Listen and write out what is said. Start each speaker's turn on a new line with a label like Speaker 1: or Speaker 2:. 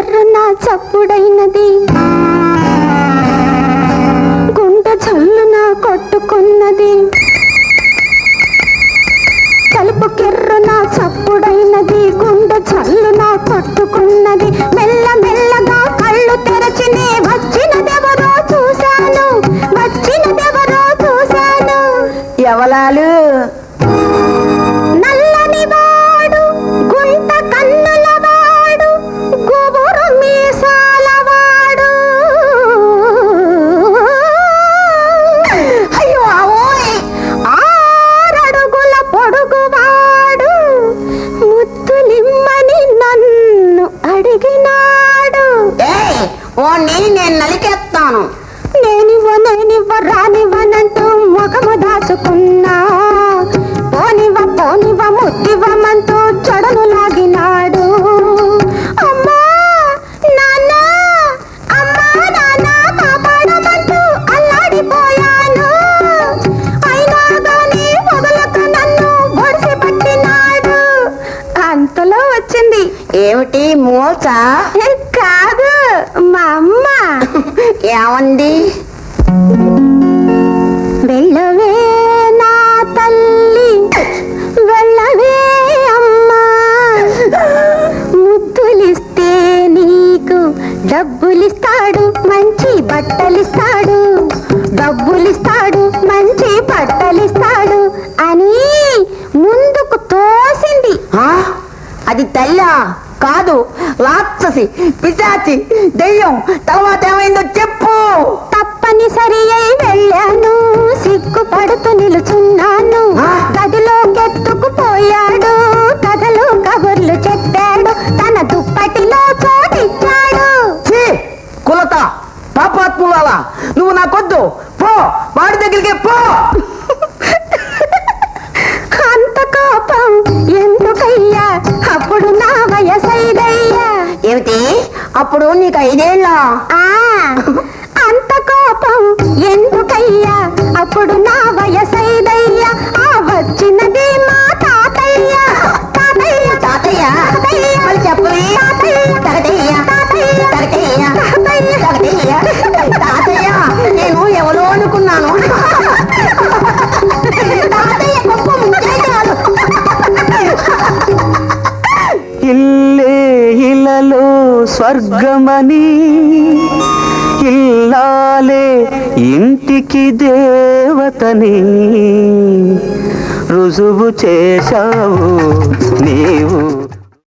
Speaker 1: కెర్రున చప్పుడైనది, గుండె చల్లున కొట్టుకున్నది. తలుపు కెర్రున చప్పుడైనది, గుండె చల్లున కొట్టుకున్నది. మెల్ల మెల్లగా కళ్ళు తెరచినే వచ్చినదెవరో చూశాను, వచ్చినదెవరో చూశాను.
Speaker 2: ఎవలాలు?
Speaker 1: నల్లని వాడు, గుంట కన్నుల వాడు, గుబురు మీసాల వాడు.
Speaker 2: అయ్యో అవోయ్!
Speaker 1: 6 అడుగుల పొడుగు వాడు, ముద్దులిమ్మని నన్ను అడిగినాడు.
Speaker 2: నేను నలికేస్తాను.
Speaker 1: నేనివ్వ రానివ్వనంటూ ముఖము దాచుకున్నా. పోనివ్వ ముద్దివ్వమంటూ చెడను లాగినాడు. అమ్మా నాన్న, అమ్మా నాన్న కాపాడమంటూ అల్లాడిపోయాను. అయినా గానీ వదలక నన్ను ఒడిసి పట్టినాడు. అంతలో వచ్చింది.
Speaker 2: ఏమిటి మోచ?
Speaker 1: కాదు, మా అమ్మ.
Speaker 2: ఏమండి?
Speaker 1: వెళ్ళవే నా తల్లి, వెళ్ళవే అమ్మా. ముద్దులిస్తే నీకు డబ్బులిస్తాడు, మంచి బట్టలిస్తాడు. డబ్బులిస్తాడు, మంచి బట్టలిస్తాడు అని ముందుకు తోసింది.
Speaker 2: అది తల్లా కాదు, రాక్షసి, పిశాచి, దెయ్యం. తర్వాత ఏమైందో చెప్పు.
Speaker 1: తప్పనిసరి అయి వెళ్ళాను, సిగ్గుపడుతూ నిలుచున్నాను. గదిలోకెత్తుకుపోయాడు, కథలు కబుర్లు చెప్పాడు, తన దుప్పటిలో చోటిచ్చాడు.
Speaker 2: కులత, పాపాత్ములాల, నువ్వు నాకొద్దు, పో, వాడి దగ్గరికి పో.
Speaker 1: అంత కోపం ఎందుకయ్యా, అప్పుడు నా వయసైదయ్యా.
Speaker 2: ఏమిటి? అప్పుడు నీకు 5 ఏళ్ళ?
Speaker 1: అంత కోపం ఎందుకయ్యా, అప్పుడు నా వయసైదయ్యా. వచ్చినది మా తాతయ్య. తాతయ్య
Speaker 2: తాతయ్య మళ్ళీ చెప్పవే. తాతయ్య తాతయ్య తాతయ్య తాతయ్య నేను ఎవరో అనుకున్నాను. తాతయ్య గొప్ప ముంచేయాలి.
Speaker 3: ఇల్లే ఇలలో స్వర్గమని, ఇల్లాలే ఇంటికి దేవతని రుజువు చేశావు నీవు.